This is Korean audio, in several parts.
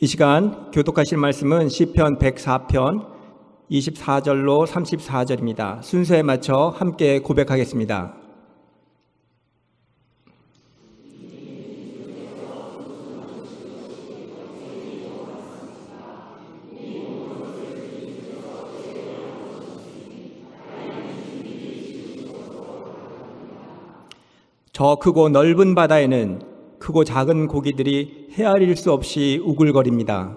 이 시간 교독하실 말씀은 시편 104편 24절로 34절입니다. 순서에 맞춰 함께 고백하겠습니다. 저 크고 넓은 바다에는 크고 작은 고기들이 헤아릴 수 없이 우글거립니다.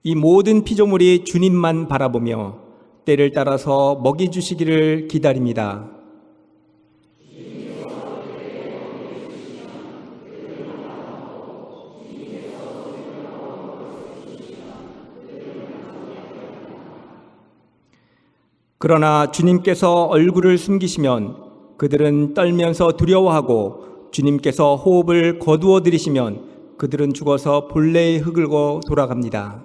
이 모든 피조물이 주님만 바라보며 때를 따라서 먹이 주시기를 기다립니다. 그러나 주님께서 얼굴을 숨기시면 그들은 떨면서 두려워하고 주님께서 호흡을 거두어 들이시면 그들은 죽어서 본래의 흙으로 돌아갑니다.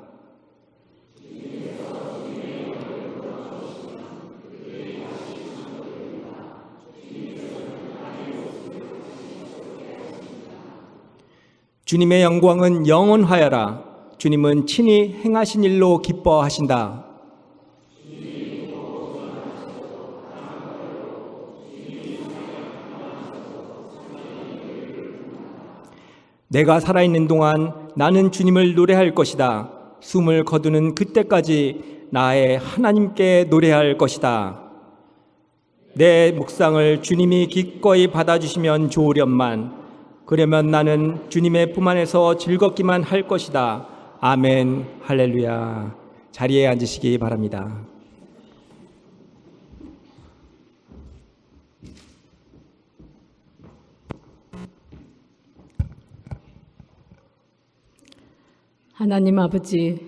주님의 영광은 영원하여라. 주님은 친히 행하신 일로 기뻐하신다. 내가 살아있는 동안 나는 주님을 노래할 것이다. 숨을 거두는 그때까지 나의 하나님께 노래할 것이다. 내 묵상을 주님이 기꺼이 받아주시면 좋으련만 그러면 나는 주님의 품 안에서 즐겁기만 할 것이다. 아멘. 할렐루야. 자리에 앉으시기 바랍니다. 하나님 아버지,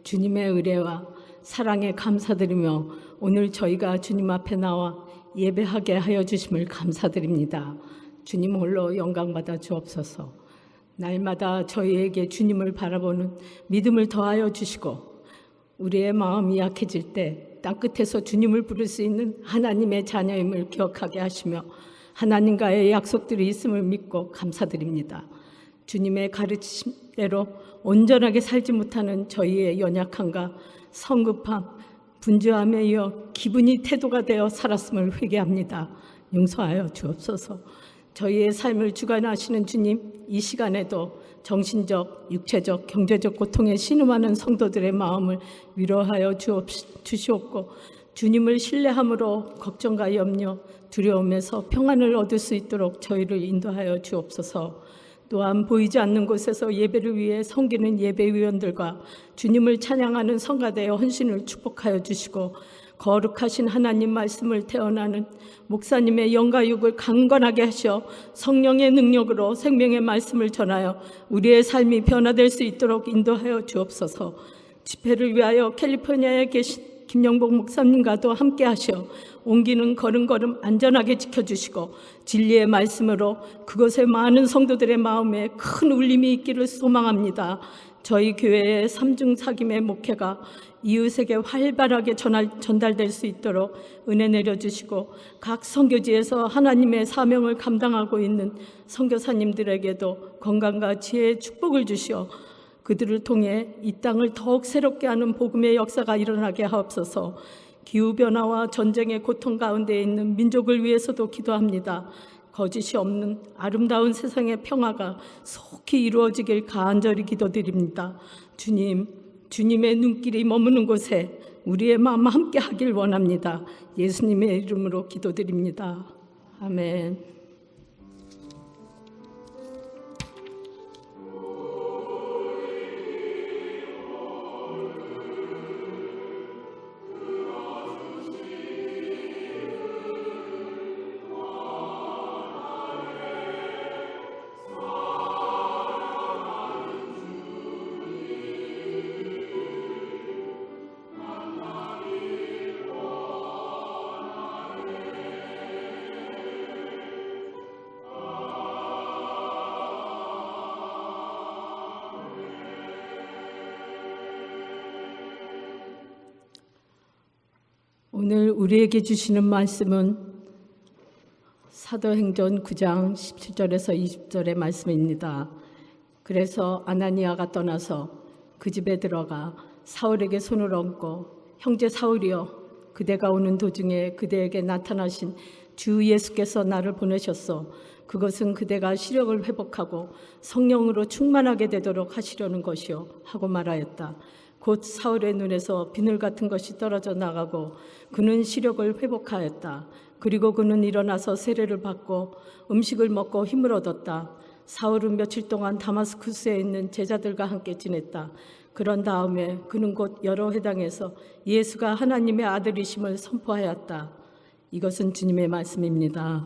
주님의 의뢰와 사랑에 감사드리며 오늘 저희가 주님 앞에 나와 예배하게 하여 주심을 감사드립니다. 주님 홀로 영광받아 주옵소서. 날마다 저희에게 주님을 바라보는 믿음을 더하여 주시고 우리의 마음이 약해질 때 땅끝에서 주님을 부를 수 있는 하나님의 자녀임을 기억하게 하시며 하나님과의 약속들이 있음을 믿고 감사드립니다. 주님의 가르치심대로 온전하게 살지 못하는 저희의 연약함과 성급함, 분주함에 이어 기분이 태도가 되어 살았음을 회개합니다. 용서하여 주옵소서. 저희의 삶을 주관하시는 주님, 이 시간에도 정신적, 육체적, 경제적 고통에 신음하는 성도들의 마음을 위로하여 주시옵고 주님을 신뢰함으로 걱정과 염려, 두려움에서 평안을 얻을 수 있도록 저희를 인도하여 주옵소서. 또한 보이지 않는 곳에서 예배를 위해 섬기는 예배위원들과 주님을 찬양하는 성가대의 헌신을 축복하여 주시고 거룩하신 하나님 말씀을 태어나는 목사님의 영가육을 강건하게 하셔 성령의 능력으로 생명의 말씀을 전하여 우리의 삶이 변화될 수 있도록 인도하여 주옵소서. 집회를 위하여 캘리포니아에 계신 김영복 목사님과도 함께 하셔 옮기는 걸음걸음 안전하게 지켜주시고 진리의 말씀으로 그곳에 많은 성도들의 마음에 큰 울림이 있기를 소망합니다. 저희 교회의 삼중사김의 목회가 이웃에게 활발하게 전달될 수 있도록 은혜 내려주시고 각 선교지에서 하나님의 사명을 감당하고 있는 선교사님들에게도 건강과 지혜의 축복을 주시어 그들을 통해 이 땅을 더욱 새롭게 하는 복음의 역사가 일어나게 하옵소서. 기후변화와 전쟁의 고통 가운데 있는 민족을 위해서도 기도합니다. 거짓이 없는 아름다운 세상의 평화가 속히 이루어지길 간절히 기도드립니다. 주님, 주님의 눈길이 머무는 곳에 우리의 마음 함께 하길 원합니다. 예수님의 이름으로 기도드립니다. 아멘. 오늘 우리에게 주시는 말씀은 사도행전 9장 17절에서 20절의 말씀입니다. 그래서 아나니아가 떠나서 그 집에 들어가 사울에게 손을 얹고 형제 사울이여 그대가 오는 도중에 그대에게 나타나신 주 예수께서 나를 보내셨소. 그것은 그대가 시력을 회복하고 성령으로 충만하게 되도록 하시려는 것이요 하고 말하였다. 곧 사울의 눈에서 비늘 같은 것이 떨어져 나가고 그는 시력을 회복하였다. 그리고 그는 일어나서 세례를 받고 음식을 먹고 힘을 얻었다. 사울은 며칠 동안 다마스쿠스에 있는 제자들과 함께 지냈다. 그런 다음에 그는 곧 여러 회당에서 예수가 하나님의 아들이심을 선포하였다. 이것은 주님의 말씀입니다.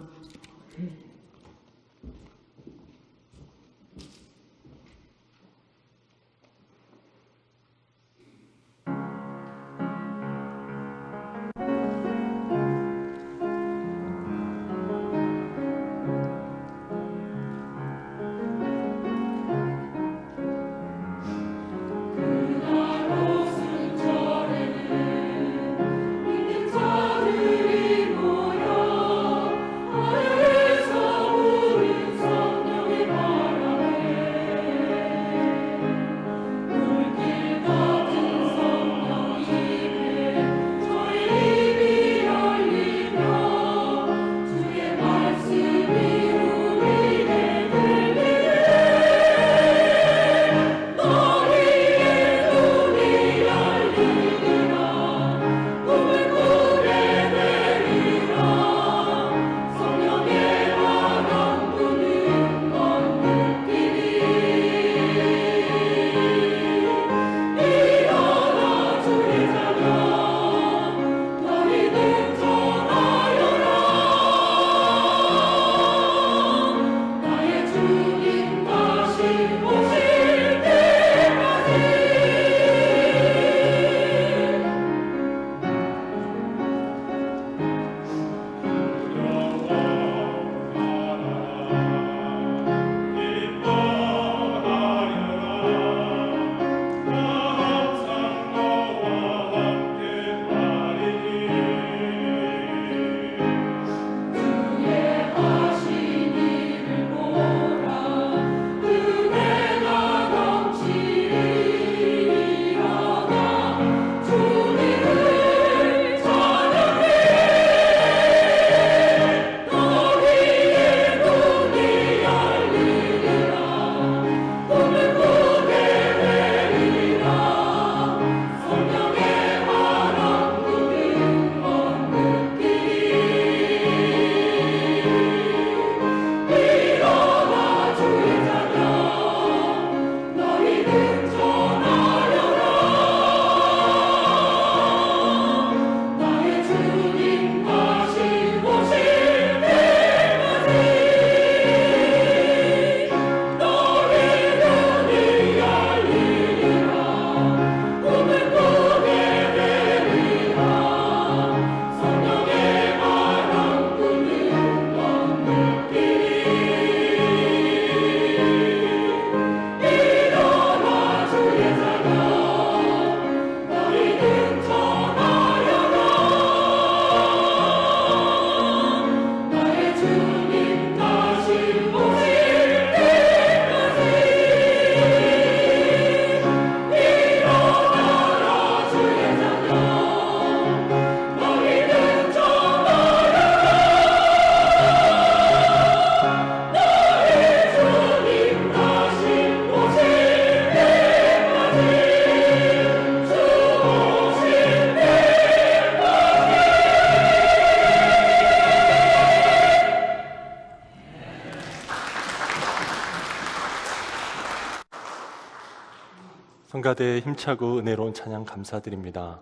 성가대에 힘차고 은혜로운 찬양 감사드립니다.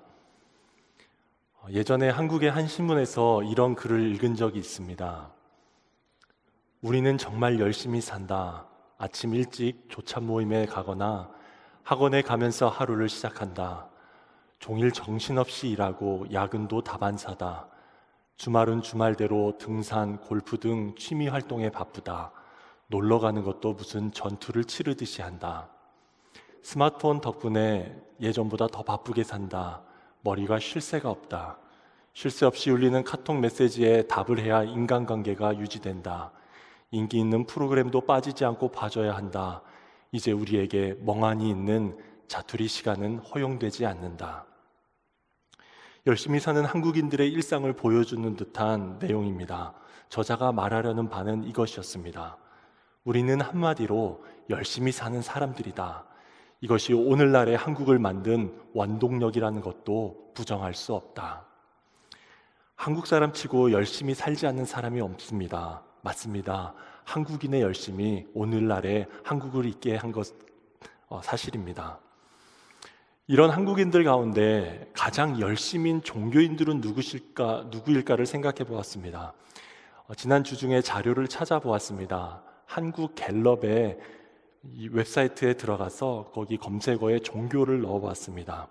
예전에 한국의 한 신문에서 이런 글을 읽은 적이 있습니다. 우리는 정말 열심히 산다. 아침 일찍 조찬 모임에 가거나 학원에 가면서 하루를 시작한다. 종일 정신없이 일하고 야근도 다반사다. 주말은 주말대로 등산, 골프 등 취미 활동에 바쁘다. 놀러 가는 것도 무슨 전투를 치르듯이 한다. 스마트폰 덕분에 예전보다 더 바쁘게 산다. 머리가 쉴 새가 없다. 쉴 새 없이 울리는 카톡 메시지에 답을 해야 인간관계가 유지된다. 인기 있는 프로그램도 빠지지 않고 봐줘야 한다. 이제 우리에게 멍하니 있는 자투리 시간은 허용되지 않는다. 열심히 사는 한국인들의 일상을 보여주는 듯한 내용입니다. 저자가 말하려는 바는 이것이었습니다. 우리는 한마디로 열심히 사는 사람들이다. 이것이 오늘날의 한국을 만든 원동력이라는 것도 부정할 수 없다. 한국 사람 치고 열심히 살지 않는 사람이 없습니다. 맞습니다. 한국인의 열심이 오늘날의 한국을 있게 한 것 사실입니다. 이런 한국인들 가운데 가장 열심인 종교인들은 누구일까를 생각해 보았습니다. 지난 주 중에 자료를 찾아보았습니다. 한국 갤럽의 이 웹사이트에 들어가서 거기 검색어에 종교를 넣어봤습니다.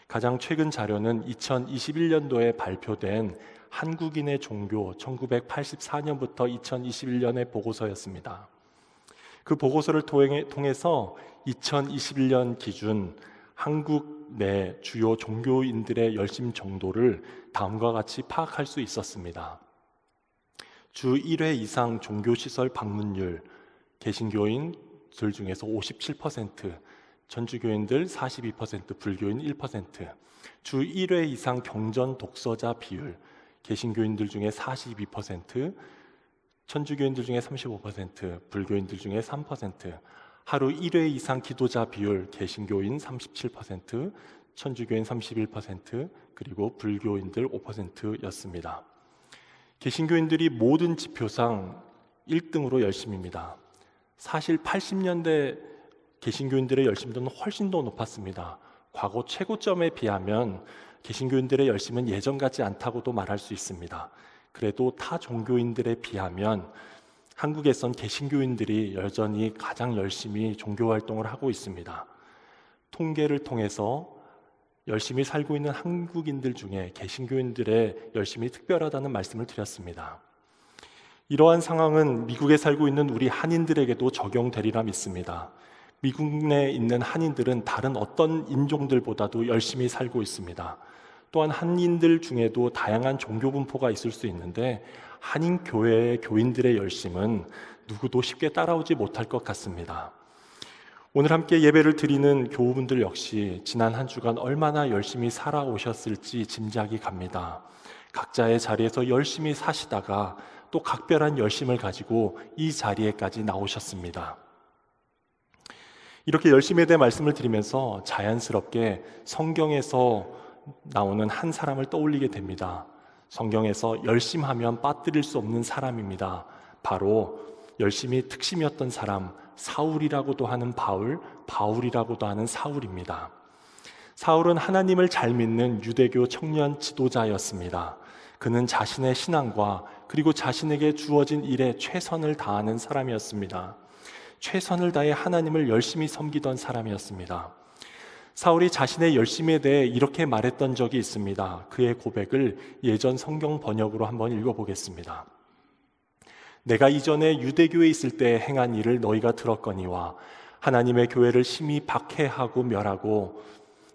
가장 최근 자료는 2021년도에 발표된 한국인의 종교 1984년부터 2021년의 보고서였습니다. 그 보고서를 통해서 2021년 기준 한국 내 주요 종교인들의 열심 정도를 다음과 같이 파악할 수 있었습니다. 주 1회 이상 종교시설 방문율, 개신교인들 중에서 57%, 천주교인들 42%, 불교인 1%, 주 1회 이상 경전 독서자 비율, 개신교인들 중에 42%, 천주교인들 중에 35%, 불교인들 중에 3%, 하루 1회 이상 기도자 비율, 개신교인 37%, 천주교인 31%, 그리고 불교인들 5%였습니다. 개신교인들이 모든 지표상 1등으로 열심입니다. 사실 80년대 개신교인들의 열심도는 훨씬 더 높았습니다. 과거 최고점에 비하면 개신교인들의 열심은 예전 같지 않다고도 말할 수 있습니다. 그래도 타 종교인들에 비하면 한국에선 개신교인들이 여전히 가장 열심히 종교활동을 하고 있습니다. 통계를 통해서 열심히 살고 있는 한국인들 중에 개신교인들의 열심이 특별하다는 말씀을 드렸습니다. 이러한 상황은 미국에 살고 있는 우리 한인들에게도 적용되리라 믿습니다. 미국 내에 있는 한인들은 다른 어떤 인종들보다도 열심히 살고 있습니다. 또한 한인들 중에도 다양한 종교 분포가 있을 수 있는데 한인 교회의 교인들의 열심은 누구도 쉽게 따라오지 못할 것 같습니다. 오늘 함께 예배를 드리는 교우분들 역시 지난 한 주간 얼마나 열심히 살아오셨을지 짐작이 갑니다. 각자의 자리에서 열심히 사시다가 또 각별한 열심을 가지고 이 자리에까지 나오셨습니다. 이렇게 열심에 대해 말씀을 드리면서 자연스럽게 성경에서 나오는 한 사람을 떠올리게 됩니다. 성경에서 열심하면 빠뜨릴 수 없는 사람입니다. 바로 열심히 특심이었던 사람, 사울이라고도 하는 바울, 바울이라고도 하는 사울입니다. 사울은 하나님을 잘 믿는 유대교 청년 지도자였습니다. 그는 자신의 신앙과 그리고 자신에게 주어진 일에 최선을 다하는 사람이었습니다. 최선을 다해 하나님을 열심히 섬기던 사람이었습니다. 사울이 자신의 열심에 대해 이렇게 말했던 적이 있습니다. 그의 고백을 예전 성경 번역으로 한번 읽어보겠습니다. 내가 이전에 유대교에 있을 때 행한 일을 너희가 들었거니와 하나님의 교회를 심히 박해하고 멸하고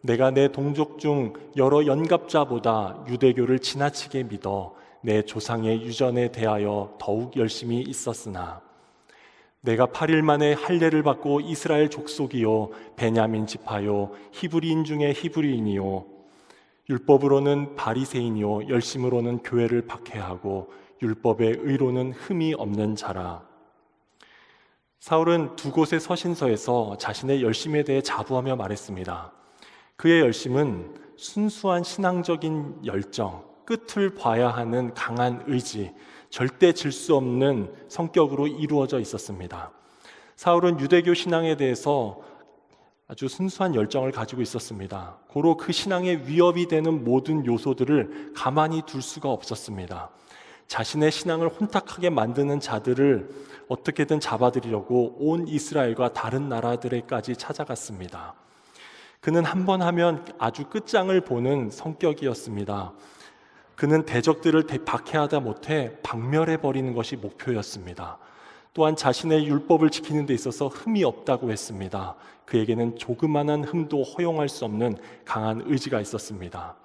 내가 내 동족 중 여러 연갑자보다 유대교를 지나치게 믿어 내 조상의 유전에 대하여 더욱 열심히 있었으나 내가 8일 만에 할례를 받고 이스라엘 족속이요 베냐민 지파요 히브리인 중에 히브리인이요 율법으로는 바리새인이요 열심으로는 교회를 박해하고 율법의 의로는 흠이 없는 자라. 사울은 두 곳의 서신서에서 자신의 열심에 대해 자부하며 말했습니다. 그의 열심은 순수한 신앙적인 열정, 끝을 봐야 하는 강한 의지, 절대 질 수 없는 성격으로 이루어져 있었습니다. 사울은 유대교 신앙에 대해서 아주 순수한 열정을 가지고 있었습니다. 고로 그 신앙에 위협이 되는 모든 요소들을 가만히 둘 수가 없었습니다. 자신의 신앙을 혼탁하게 만드는 자들을 어떻게든 잡아들이려고 온 이스라엘과 다른 나라들에까지 찾아갔습니다. 그는 한 번 하면 아주 끝장을 보는 성격이었습니다. 그는 대적들을 박해하다 못해 박멸해버리는 것이 목표였습니다. 또한 자신의 율법을 지키는 데 있어서 흠이 없다고 했습니다. 그에게는 조그만한 흠도 허용할 수 없는 강한 의지가 있었습니다.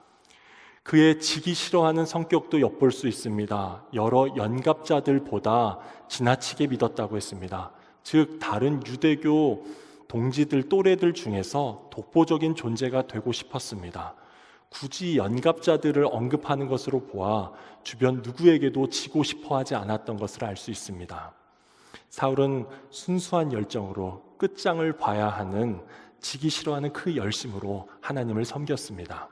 그의 지기 싫어하는 성격도 엿볼 수 있습니다. 여러 연갑자들보다 지나치게 믿었다고 했습니다. 즉 다른 유대교 동지들 또래들 중에서 독보적인 존재가 되고 싶었습니다. 굳이 연갑자들을 언급하는 것으로 보아 주변 누구에게도 지고 싶어 하지 않았던 것을 알 수 있습니다. 사울은 순수한 열정으로 끝장을 봐야 하는 지기 싫어하는 그 열심으로 하나님을 섬겼습니다.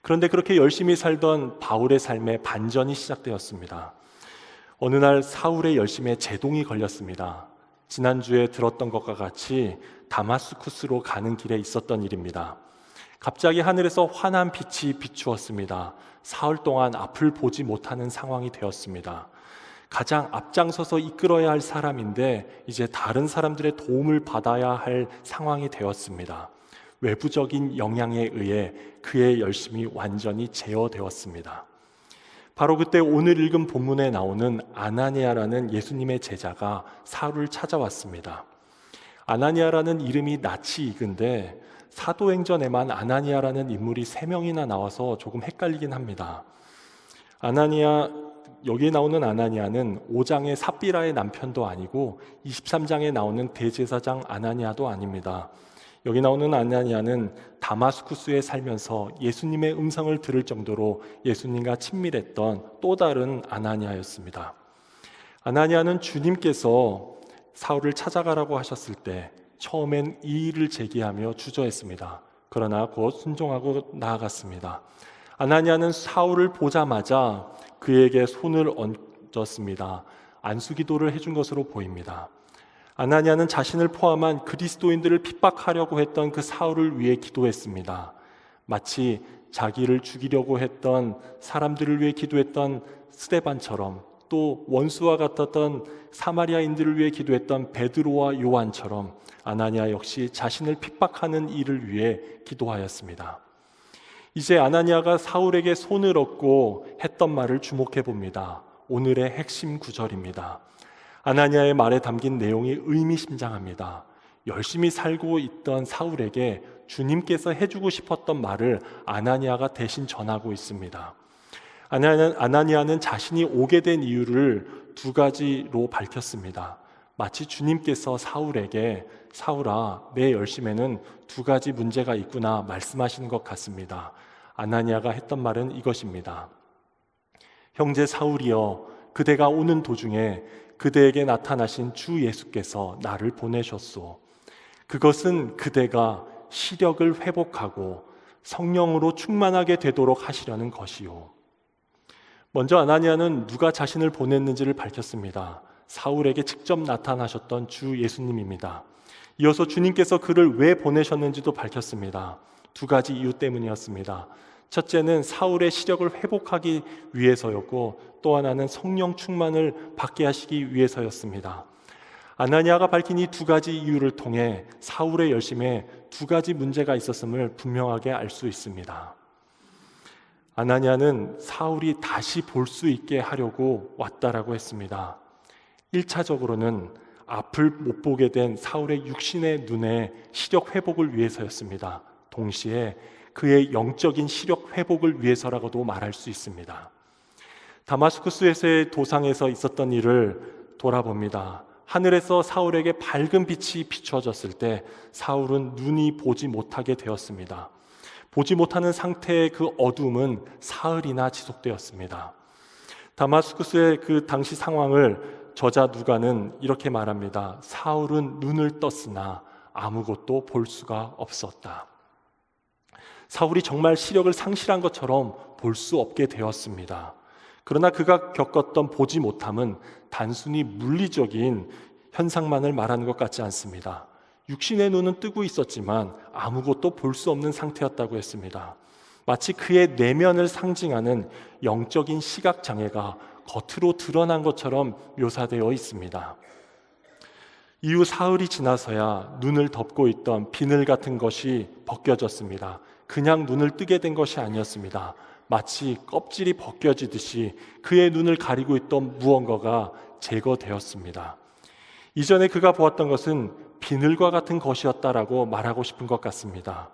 그런데 그렇게 열심히 살던 바울의 삶에 반전이 시작되었습니다. 어느 날 사울의 열심에 제동이 걸렸습니다. 지난주에 들었던 것과 같이 다마스쿠스로 가는 길에 있었던 일입니다. 갑자기 하늘에서 환한 빛이 비추었습니다. 사흘 동안 앞을 보지 못하는 상황이 되었습니다. 가장 앞장서서 이끌어야 할 사람인데 이제 다른 사람들의 도움을 받아야 할 상황이 되었습니다. 외부적인 영향에 의해 그의 열심이 완전히 제어되었습니다. 바로 그때 오늘 읽은 본문에 나오는 아나니아라는 예수님의 제자가 사울을 찾아왔습니다. 아나니아라는 이름이 낯이 익은데 사도행전에만 아나니아라는 인물이 3명이나 나와서 조금 헷갈리긴 합니다. 여기에 나오는 아나니아는 5장의 삽비라의 남편도 아니고 23장에 나오는 대제사장 아나니아도 아닙니다. 여기 나오는 아나니아는 다마스쿠스에 살면서 예수님의 음성을 들을 정도로 예수님과 친밀했던 또 다른 아나니아였습니다. 아나니아는 주님께서 사울을 찾아가라고 하셨을 때 처음엔 이의를 제기하며 주저했습니다. 그러나 곧 순종하고 나아갔습니다. 아나니아는 사울을 보자마자 그에게 손을 얹었습니다. 안수기도를 해준 것으로 보입니다. 아나니아는 자신을 포함한 그리스도인들을 핍박하려고 했던 그 사울을 위해 기도했습니다. 마치 자기를 죽이려고 했던 사람들을 위해 기도했던 스데반처럼, 또 원수와 같았던 사마리아인들을 위해 기도했던 베드로와 요한처럼 아나니아 역시 자신을 핍박하는 이를 위해 기도하였습니다. 이제 아나니아가 사울에게 손을 얹고 했던 말을 주목해 봅니다. 오늘의 핵심 구절입니다. 아나니아의 말에 담긴 내용이 의미심장합니다. 열심히 살고 있던 사울에게 주님께서 해주고 싶었던 말을 아나니아가 대신 전하고 있습니다. 아나니아는 자신이 오게 된 이유를 2가지로 밝혔습니다. 마치 주님께서 사울에게 사울아, 내 열심에는 2가지 문제가 있구나 말씀하시는 것 같습니다. 아나니아가 했던 말은 이것입니다. 형제 사울이여, 그대가 오는 도중에 그대에게 나타나신 주 예수께서 나를 보내셨소. 그것은 그대가 시력을 회복하고 성령으로 충만하게 되도록 하시려는 것이요. 먼저 아나니아는 누가 자신을 보냈는지를 밝혔습니다. 사울에게 직접 나타나셨던 주 예수님입니다. 이어서 주님께서 그를 왜 보내셨는지도 밝혔습니다. 2가지 이유 때문이었습니다. 첫째는 사울의 시력을 회복하기 위해서였고, 또 하나는 성령 충만을 받게 하시기 위해서였습니다. 아나니아가 밝힌 이 2가지 이유를 통해 사울의 열심에 2가지 문제가 있었음을 분명하게 알 수 있습니다. 아나니아는 사울이 다시 볼 수 있게 하려고 왔다라고 했습니다. 1차적으로는 앞을 못 보게 된 사울의 육신의 눈의 시력 회복을 위해서였습니다. 동시에 그의 영적인 시력 회복을 위해서라고도 말할 수 있습니다. 다마스쿠스에서의 도상에서 있었던 일을 돌아봅니다. 하늘에서 사울에게 밝은 빛이 비춰졌을 때 사울은 눈이 보지 못하게 되었습니다. 보지 못하는 상태의 그 어둠은 사흘이나 지속되었습니다. 다마스쿠스의 그 당시 상황을 저자 누가는 이렇게 말합니다. 사울은 눈을 떴으나 아무것도 볼 수가 없었다. 사울이 정말 시력을 상실한 것처럼 볼 수 없게 되었습니다. 그러나 그가 겪었던 보지 못함은 단순히 물리적인 현상만을 말하는 것 같지 않습니다. 육신의 눈은 뜨고 있었지만 아무것도 볼 수 없는 상태였다고 했습니다. 마치 그의 내면을 상징하는 영적인 시각장애가 겉으로 드러난 것처럼 묘사되어 있습니다. 이후 사흘이 지나서야 눈을 덮고 있던 비늘 같은 것이 벗겨졌습니다. 그냥 눈을 뜨게 된 것이 아니었습니다. 마치 껍질이 벗겨지듯이 그의 눈을 가리고 있던 무언가가 제거되었습니다. 이전에 그가 보았던 것은 비늘과 같은 것이었다라고 말하고 싶은 것 같습니다.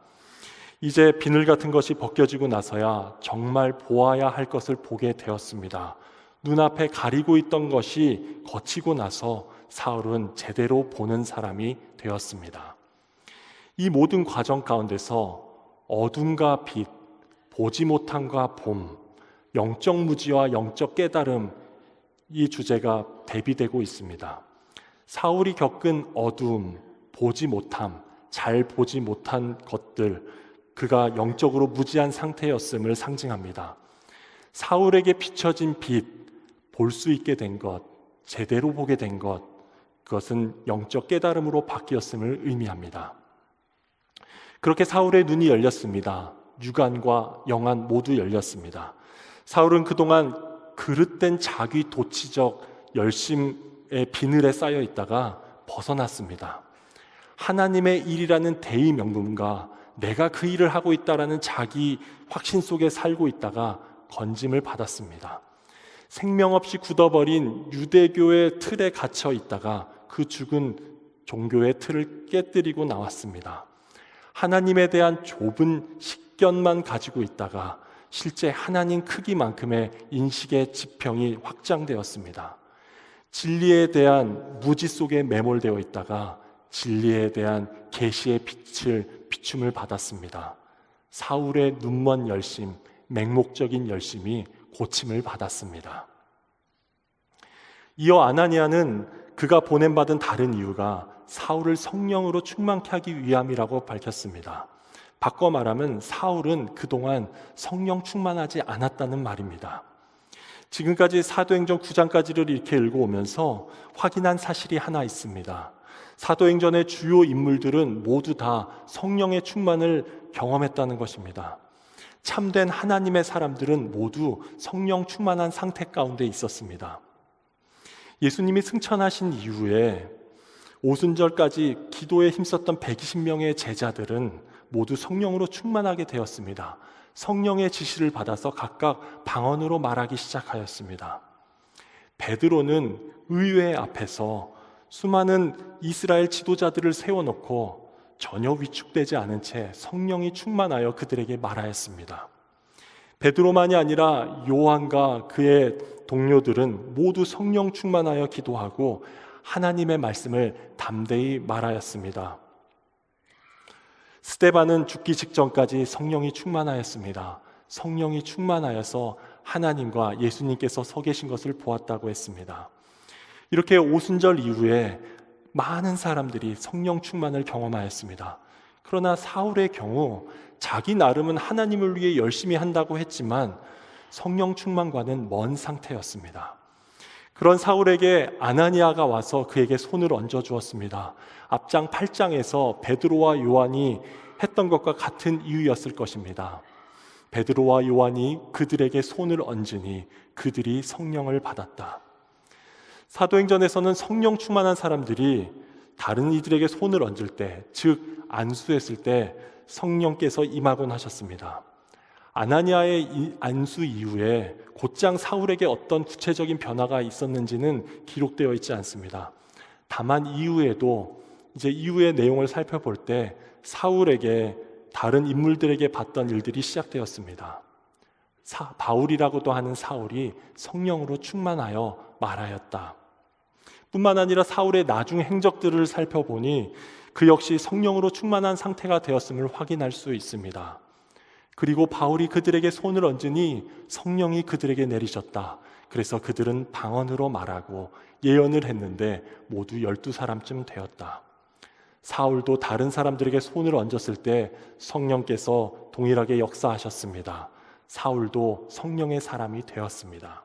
이제 비늘 같은 것이 벗겨지고 나서야 정말 보아야 할 것을 보게 되었습니다. 눈앞에 가리고 있던 것이 거치고 나서 사울은 제대로 보는 사람이 되었습니다. 이 모든 과정 가운데서 어둠과 빛, 보지 못함과 봄, 영적 무지와 영적 깨달음, 이 주제가 대비되고 있습니다. 사울이 겪은 어두움, 보지 못함, 잘 보지 못한 것들, 그가 영적으로 무지한 상태였음을 상징합니다. 사울에게 비춰진 빛, 볼 수 있게 된 것, 제대로 보게 된 것, 그것은 영적 깨달음으로 바뀌었음을 의미합니다. 그렇게 사울의 눈이 열렸습니다. 육안과 영안 모두 열렸습니다. 사울은 그동안 그릇된 자기 도치적 열심의 비늘에 쌓여 있다가 벗어났습니다. 하나님의 일이라는 대의 명분과 내가 그 일을 하고 있다라는 자기 확신 속에 살고 있다가 건짐을 받았습니다. 생명 없이 굳어버린 유대교의 틀에 갇혀 있다가 그 죽은 종교의 틀을 깨뜨리고 나왔습니다. 하나님에 대한 좁은 식견만 가지고 있다가 실제 하나님 크기만큼의 인식의 지평이 확장되었습니다. 진리에 대한 무지 속에 매몰되어 있다가 진리에 대한 계시의 빛을 비춤을 받았습니다. 사울의 눈먼 열심, 맹목적인 열심이 고침을 받았습니다. 이어 아나니아는 그가 보냄받은 다른 이유가 사울을 성령으로 충만케 하기 위함이라고 밝혔습니다. 바꿔 말하면 사울은 그동안 성령 충만하지 않았다는 말입니다. 지금까지 사도행전 9장까지를 이렇게 읽어오면서 확인한 사실이 하나 있습니다. 사도행전의 주요 인물들은 모두 다 성령의 충만을 경험했다는 것입니다. 참된 하나님의 사람들은 모두 성령 충만한 상태 가운데 있었습니다. 예수님이 승천하신 이후에 오순절까지 기도에 힘썼던 120명의 제자들은 모두 성령으로 충만하게 되었습니다. 성령의 지시를 받아서 각각 방언으로 말하기 시작하였습니다. 베드로는 의회 앞에서 수많은 이스라엘 지도자들을 세워놓고 전혀 위축되지 않은 채 성령이 충만하여 그들에게 말하였습니다. 베드로만이 아니라 요한과 그의 동료들은 모두 성령 충만하여 기도하고 하나님의 말씀을 담대히 말하였습니다. 스데반은 죽기 직전까지 성령이 충만하였습니다. 성령이 충만하여서 하나님과 예수님께서 서 계신 것을 보았다고 했습니다. 이렇게 오순절 이후에 많은 사람들이 성령 충만을 경험하였습니다. 그러나 사울의 경우 자기 나름은 하나님을 위해 열심히 한다고 했지만 성령 충만과는 먼 상태였습니다. 그런 사울에게 아나니아가 와서 그에게 손을 얹어 주었습니다. 앞장 8장에서 베드로와 요한이 했던 것과 같은 이유였을 것입니다. 베드로와 요한이 그들에게 손을 얹으니 그들이 성령을 받았다. 사도행전에서는 성령 충만한 사람들이 다른 이들에게 손을 얹을 때, 즉 안수했을 때 성령께서 임하곤 하셨습니다. 아나니아의 안수 이후에 곧장 사울에게 어떤 구체적인 변화가 있었는지는 기록되어 있지 않습니다. 다만 이후에도 이제 이후의 내용을 살펴볼 때 사울에게 다른 인물들에게 봤던 일들이 시작되었습니다. 바울이라고도 하는 사울이 성령으로 충만하여 말하였다. 뿐만 아니라 사울의 나중 행적들을 살펴보니 그 역시 성령으로 충만한 상태가 되었음을 확인할 수 있습니다. 그리고 바울이 그들에게 손을 얹으니 성령이 그들에게 내리셨다. 그래서 그들은 방언으로 말하고 예언을 했는데 모두 12사람쯤 되었다. 사울도 다른 사람들에게 손을 얹었을 때 성령께서 동일하게 역사하셨습니다. 사울도 성령의 사람이 되었습니다.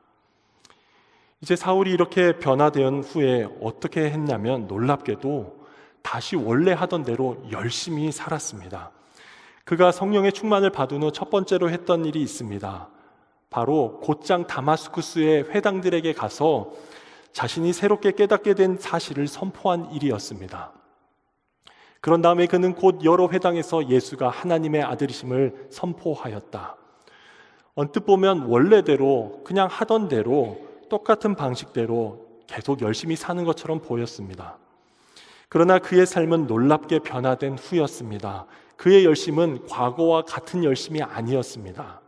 이제 사울이 이렇게 변화된 후에 어떻게 했냐면 놀랍게도 다시 원래 하던 대로 열심히 살았습니다. 그가 성령의 충만을 받은 후 첫 번째로 했던 일이 있습니다. 바로 곧장 다마스쿠스의 회당들에게 가서 자신이 새롭게 깨닫게 된 사실을 선포한 일이었습니다. 그런 다음에 그는 곧 여러 회당에서 예수가 하나님의 아들이심을 선포하였다. 언뜻 보면 원래대로 그냥 하던 대로 똑같은 방식대로 계속 열심히 사는 것처럼 보였습니다. 그러나 그의 삶은 놀랍게 변화된 후였습니다. 그의 열심은 과거와 같은 열심이 아니었습니다.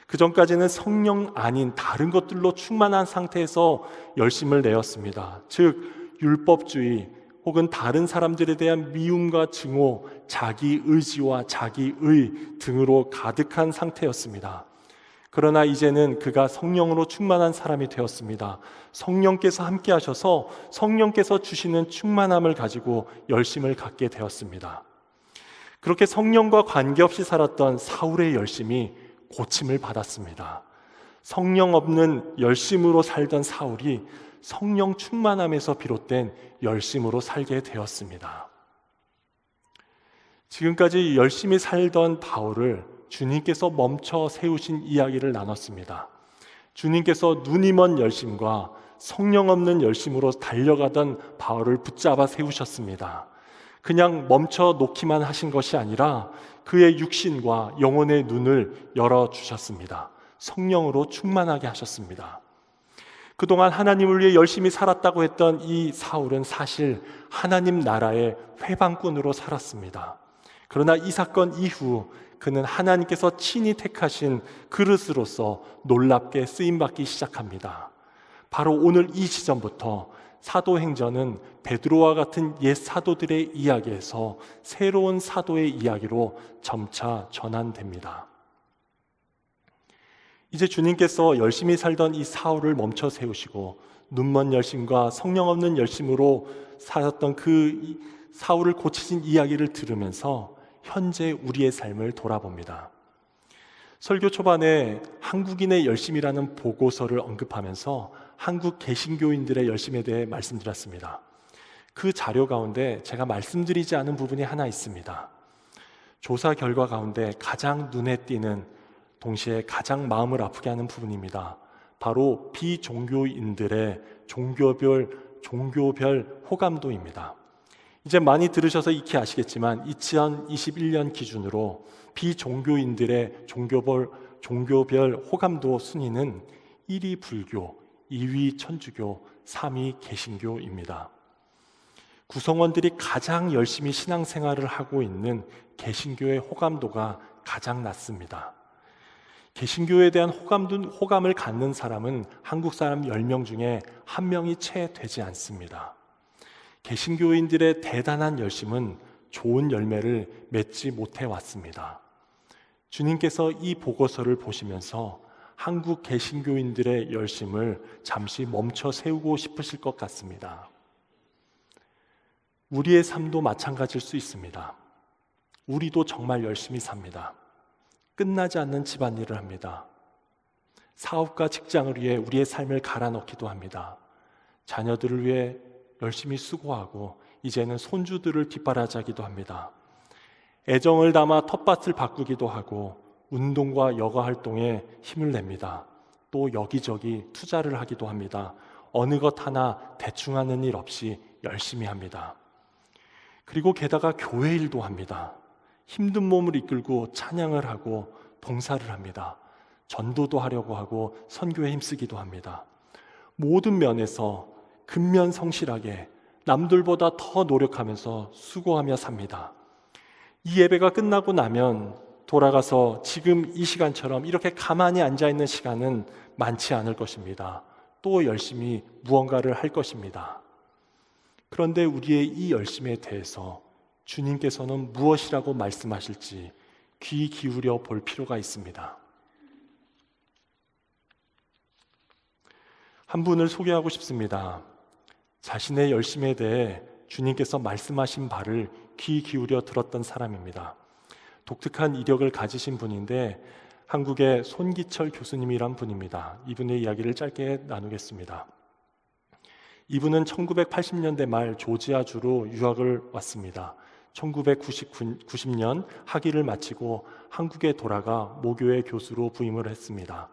그 전까지는 성령 아닌 다른 것들로 충만한 상태에서 열심을 내었습니다. 즉 율법주의 혹은 다른 사람들에 대한 미움과 증오, 자기 의지와 자기의 등으로 가득한 상태였습니다. 그러나 이제는 그가 성령으로 충만한 사람이 되었습니다. 성령께서 함께 하셔서 성령께서 주시는 충만함을 가지고 열심을 갖게 되었습니다. 그렇게 성령과 관계없이 살았던 사울의 열심이 고침을 받았습니다. 성령 없는 열심으로 살던 사울이 성령 충만함에서 비롯된 열심으로 살게 되었습니다. 지금까지 열심히 살던 바울을 주님께서 멈춰 세우신 이야기를 나눴습니다. 주님께서 눈이 먼 열심과 성령 없는 열심으로 달려가던 바울을 붙잡아 세우셨습니다. 그냥 멈춰 놓기만 하신 것이 아니라 그의 육신과 영혼의 눈을 열어주셨습니다. 성령으로 충만하게 하셨습니다. 그동안 하나님을 위해 열심히 살았다고 했던 이 사울은 사실 하나님 나라의 회방꾼으로 살았습니다. 그러나 이 사건 이후 그는 하나님께서 친히 택하신 그릇으로서 놀랍게 쓰임받기 시작합니다. 바로 오늘 이 시점부터 사도행전은 베드로와 같은 옛 사도들의 이야기에서 새로운 사도의 이야기로 점차 전환됩니다. 이제 주님께서 열심히 살던 이 사울을 멈춰 세우시고 눈먼 열심과 성령 없는 열심으로 살았던 그 사울을 고치신 이야기를 들으면서 현재 우리의 삶을 돌아봅니다. 설교 초반에 한국인의 열심이라는 보고서를 언급하면서 한국 개신교인들의 열심에 대해 말씀드렸습니다. 그 자료 가운데 제가 말씀드리지 않은 부분이 하나 있습니다. 조사 결과 가운데 가장 눈에 띄는, 동시에 가장 마음을 아프게 하는 부분입니다. 바로 비종교인들의 종교별 호감도입니다. 이제 많이 들으셔서 익히 아시겠지만 2021년 기준으로 비종교인들의 종교별 호감도 순위는 1위 불교, 2위 천주교, 3위 개신교입니다. 구성원들이 가장 열심히 신앙생활을 하고 있는 개신교의 호감도가 가장 낮습니다. 개신교에 대한 호감을 갖는 사람은 한국 사람 10명 중에 1명이 채 되지 않습니다. 개신교인들의 대단한 열심은 좋은 열매를 맺지 못해 왔습니다. 주님께서 이 보고서를 보시면서 한국 개신교인들의 열심을 잠시 멈춰 세우고 싶으실 것 같습니다. 우리의 삶도 마찬가지일 수 있습니다. 우리도 정말 열심히 삽니다. 끝나지 않는 집안일을 합니다. 사업과 직장을 위해 우리의 삶을 갈아넣기도 합니다. 자녀들을 위해 열심히 수고하고 이제는 손주들을 뒷바라지하기도 합니다. 애정을 담아 텃밭을 바꾸기도 하고 운동과 여가 활동에 힘을 냅니다. 또 여기저기 투자를 하기도 합니다. 어느 것 하나 대충 하는 일 없이 열심히 합니다. 그리고 게다가 교회 일도 합니다. 힘든 몸을 이끌고 찬양을 하고 봉사를 합니다. 전도도 하려고 하고 선교에 힘쓰기도 합니다. 모든 면에서 근면성실하게 남들보다 더 노력하면서 수고하며 삽니다. 이 예배가 끝나고 나면 돌아가서 지금 이 시간처럼 이렇게 가만히 앉아있는 시간은 많지 않을 것입니다. 또 열심히 무언가를 할 것입니다. 그런데 우리의 이 열심에 대해서 주님께서는 무엇이라고 말씀하실지 귀 기울여 볼 필요가 있습니다. 한 분을 소개하고 싶습니다. 자신의 열심에 대해 주님께서 말씀하신 바를 귀 기울여 들었던 사람입니다. 독특한 이력을 가지신 분인데 한국의 손기철 교수님이란 분입니다. 이분의 이야기를 짧게 나누겠습니다. 이분은 1980년대 말 조지아주로 유학을 왔습니다. 1990년 학위를 마치고 한국에 돌아가 모교의 교수로 부임을 했습니다.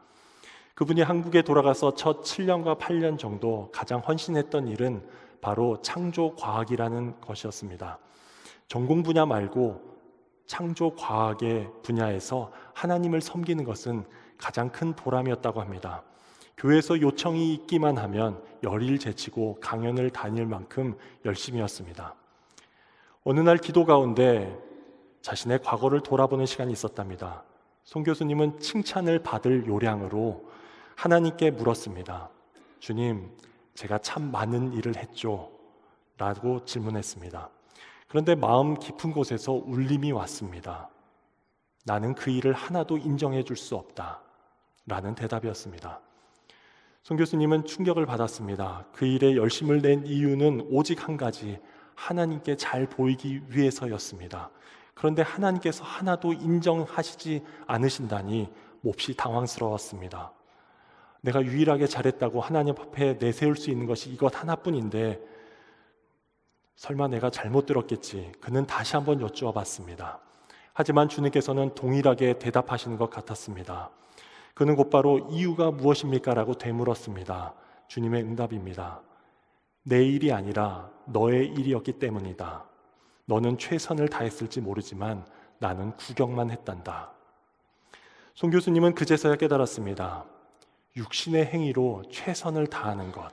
그분이 한국에 돌아가서 첫 7년과 8년 정도 가장 헌신했던 일은 바로 창조과학이라는 것이었습니다. 전공 분야 말고 창조과학의 분야에서 하나님을 섬기는 것은 가장 큰 보람이었다고 합니다. 교회에서 요청이 있기만 하면 열의를 제치고 강연을 다닐 만큼 열심이었습니다. 어느 날 기도 가운데 자신의 과거를 돌아보는 시간이 있었답니다. 송 교수님은 칭찬을 받을 요량으로 하나님께 물었습니다. 주님, 제가 참 많은 일을 했죠? 라고 질문했습니다. 그런데 마음 깊은 곳에서 울림이 왔습니다. 나는 그 일을 하나도 인정해 줄 수 없다 라는 대답이었습니다. 송 교수님은 충격을 받았습니다. 그 일에 열심을 낸 이유는 오직 한 가지, 하나님께 잘 보이기 위해서였습니다. 그런데 하나님께서 하나도 인정하시지 않으신다니 몹시 당황스러웠습니다. 내가 유일하게 잘했다고 하나님 앞에 내세울 수 있는 것이 이것 하나뿐인데 설마 내가 잘못 들었겠지. 그는 다시 한번 여쭈어 봤습니다. 하지만 주님께서는 동일하게 대답하시는 것 같았습니다. 그는 곧바로 이유가 무엇입니까? 라고 되물었습니다. 주님의 응답입니다. 내 일이 아니라 너의 일이었기 때문이다. 너는 최선을 다했을지 모르지만 나는 구경만 했단다. 송 교수님은 그제서야 깨달았습니다. 육신의 행위로 최선을 다하는 것,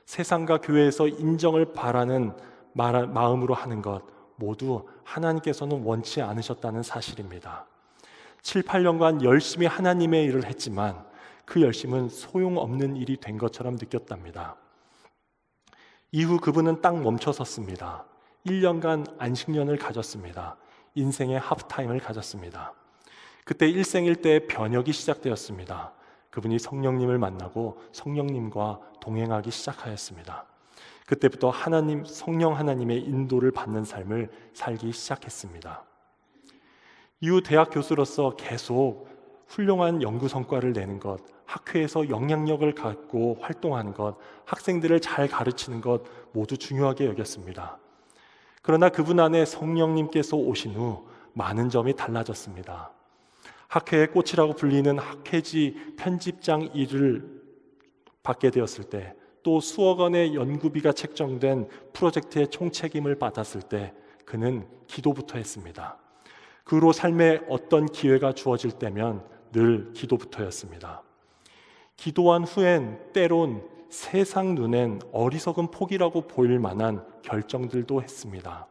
세상과 교회에서 인정을 바라는 마음으로 하는 것 모두 하나님께서는 원치 않으셨다는 사실입니다. 7, 8년간 열심히 하나님의 일을 했지만 그 열심은 소용없는 일이 된 것처럼 느꼈답니다. 이후 그분은 딱 멈춰섰습니다. 1년간 안식년을 가졌습니다. 인생의 하프타임을 가졌습니다. 그때 일생일대의 변혁이 시작되었습니다. 그분이 성령님을 만나고 성령님과 동행하기 시작하였습니다. 그때부터 성령 하나님의 인도를 받는 삶을 살기 시작했습니다. 이후 대학 교수로서 계속 훌륭한 연구 성과를 내는 것, 학회에서 영향력을 갖고 활동하는 것, 학생들을 잘 가르치는 것 모두 중요하게 여겼습니다. 그러나 그분 안에 성령님께서 오신 후 많은 점이 달라졌습니다. 학회의 꽃이라고 불리는 학회지 편집장 일을 받게 되었을 때, 또 수억 원의 연구비가 책정된 프로젝트의 총책임을 받았을 때 그는 기도부터 했습니다. 그 후로 삶에 어떤 기회가 주어질 때면 늘 기도부터였습니다. 기도한 후엔 때론 세상 눈엔 어리석은 포기라고 보일 만한 결정들도 했습니다.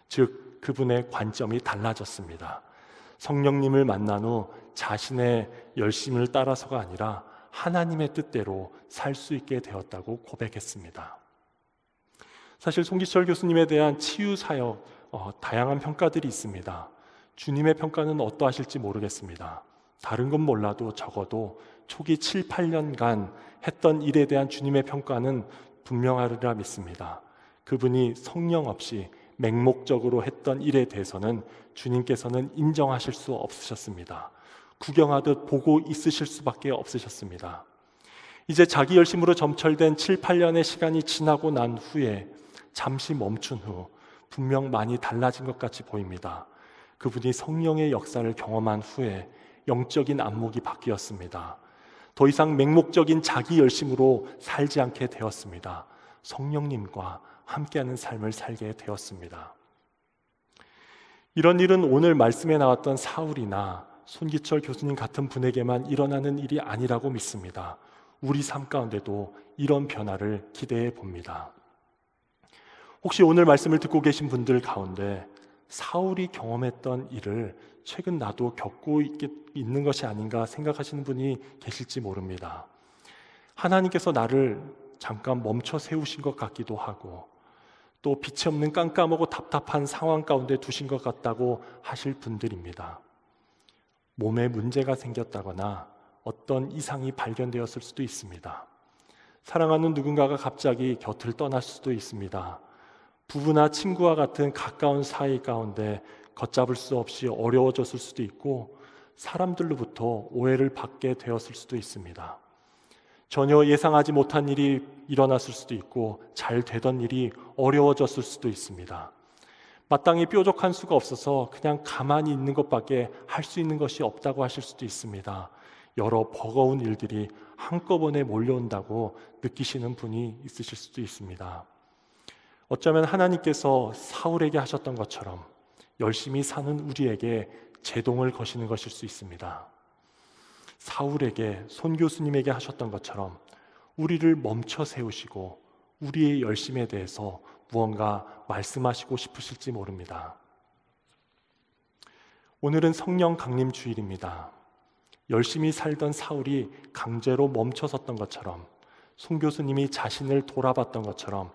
즉 그분의 관점이 달라졌습니다. 성령님을 만난 후 자신의 열심을 따라서가 아니라 하나님의 뜻대로 살 수 있게 되었다고 고백했습니다. 사실 송기철 교수님에 대한 치유 사역 다양한 평가들이 있습니다. 주님의 평가는 어떠하실지 모르겠습니다. 다른 건 몰라도 적어도 초기 7, 8년간 했던 일에 대한 주님의 평가는 분명하리라 믿습니다. 그분이 성령 없이 맹목적으로 했던 일에 대해서는 주님께서는 인정하실 수 없으셨습니다. 구경하듯 보고 있으실 수밖에 없으셨습니다. 이제 자기 열심으로 점철된 7, 8년의 시간이 지나고 난 후에 잠시 멈춘 후 분명 많이 달라진 것 같이 보입니다. 그분이 성령의 역사를 경험한 후에 영적인 안목이 바뀌었습니다. 더 이상 맹목적인 자기 열심으로 살지 않게 되었습니다. 성령님과 함께하는 삶을 살게 되었습니다. 이런 일은 오늘 말씀에 나왔던 사울이나 손기철 교수님 같은 분에게만 일어나는 일이 아니라고 믿습니다. 우리 삶 가운데도 이런 변화를 기대해 봅니다. 혹시 오늘 말씀을 듣고 계신 분들 가운데 사울이 경험했던 일을 최근 나도 겪고 있는 것이 아닌가 생각하시는 분이 계실지 모릅니다. 하나님께서 나를 잠깐 멈춰 세우신 것 같기도 하고 또 빛이 없는 깜깜하고 답답한 상황 가운데 두신 것 같다고 하실 분들입니다. 몸에 문제가 생겼다거나 어떤 이상이 발견되었을 수도 있습니다. 사랑하는 누군가가 갑자기 곁을 떠날 수도 있습니다. 부부나 친구와 같은 가까운 사이 가운데 걷잡을 수 없이 어려워졌을 수도 있고 사람들로부터 오해를 받게 되었을 수도 있습니다. 전혀 예상하지 못한 일이 일어났을 수도 있고 잘 되던 일이 어려워졌을 수도 있습니다. 마땅히 뾰족한 수가 없어서 그냥 가만히 있는 것밖에 할 수 있는 것이 없다고 하실 수도 있습니다. 여러 버거운 일들이 한꺼번에 몰려온다고 느끼시는 분이 있으실 수도 있습니다. 어쩌면 하나님께서 사울에게 하셨던 것처럼 열심히 사는 우리에게 제동을 거시는 것일 수 있습니다. 사울에게, 손 교수님에게 하셨던 것처럼 우리를 멈춰 세우시고 우리의 열심에 대해서 무언가 말씀하시고 싶으실지 모릅니다. 오늘은 성령 강림 주일입니다. 열심히 살던 사울이 강제로 멈춰섰던 것처럼, 송 교수님이 자신을 돌아봤던 것처럼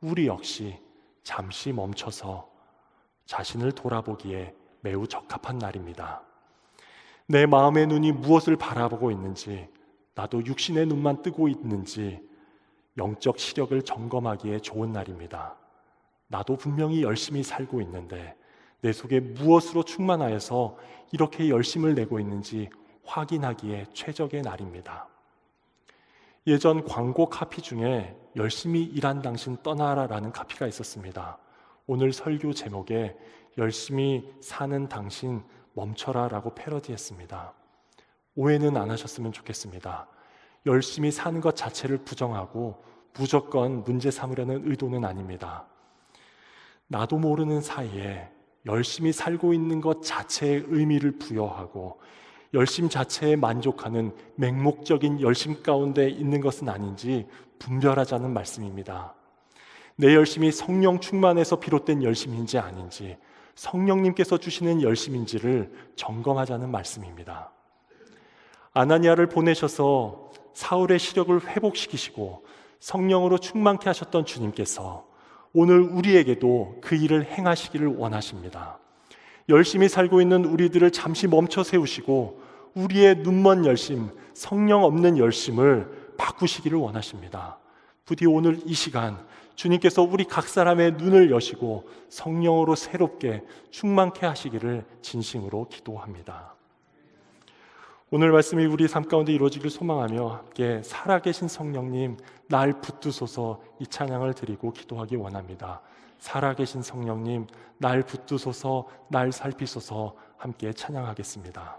우리 역시 잠시 멈춰서 자신을 돌아보기에 매우 적합한 날입니다. 내 마음의 눈이 무엇을 바라보고 있는지, 나도 육신의 눈만 뜨고 있는지 영적 시력을 점검하기에 좋은 날입니다. 나도 분명히 열심히 살고 있는데 내 속에 무엇으로 충만하여서 이렇게 열심을 내고 있는지 확인하기에 최적의 날입니다. 예전 광고 카피 중에 열심히 일한 당신 떠나라라는 카피가 있었습니다. 오늘 설교 제목에 열심히 사는 당신 멈춰라 라고 패러디했습니다. 오해는 안 하셨으면 좋겠습니다. 열심히 사는 것 자체를 부정하고 무조건 문제 삼으려는 의도는 아닙니다. 나도 모르는 사이에 열심히 살고 있는 것 자체의 의미를 부여하고 열심 자체에 만족하는 맹목적인 열심 가운데 있는 것은 아닌지 분별하자는 말씀입니다. 내 열심이 성령 충만에서 비롯된 열심인지 아닌지, 성령님께서 주시는 열심인지를 점검하자는 말씀입니다. 아나니아를 보내셔서 사울의 시력을 회복시키시고 성령으로 충만케 하셨던 주님께서 오늘 우리에게도 그 일을 행하시기를 원하십니다. 열심히 살고 있는 우리들을 잠시 멈춰 세우시고 우리의 눈먼 열심, 성령 없는 열심을 바꾸시기를 원하십니다. 부디 오늘 이 시간 주님께서 우리 각 사람의 눈을 여시고 성령으로 새롭게 충만케 하시기를 진심으로 기도합니다. 오늘 말씀이 우리 삶 가운데 이루어지길 소망하며 함께 살아계신 성령님 날 붙드소서 이 찬양을 드리고 기도하기 원합니다. 살아계신 성령님 날 붙드소서 날 살피소서 함께 찬양하겠습니다.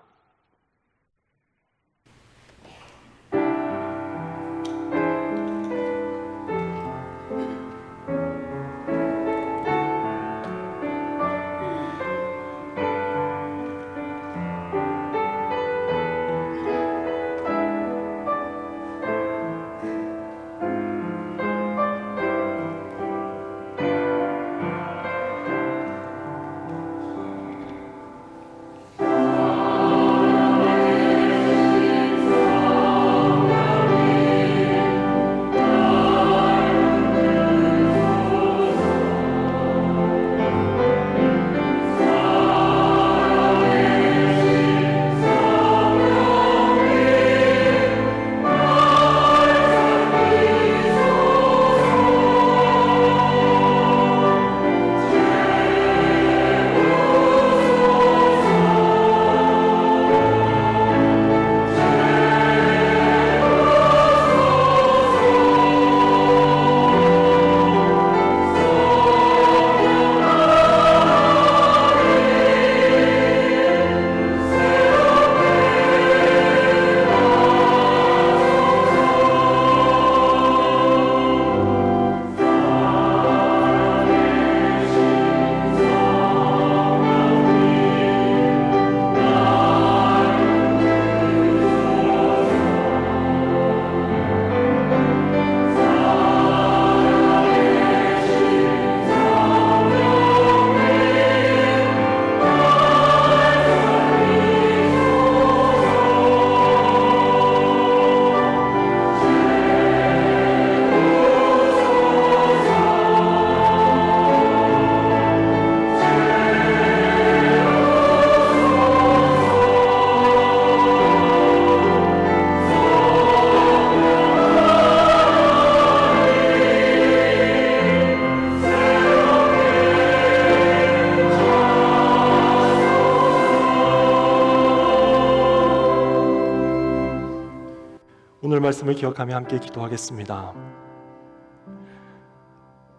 오늘 말씀을 기억하며 함께 기도하겠습니다.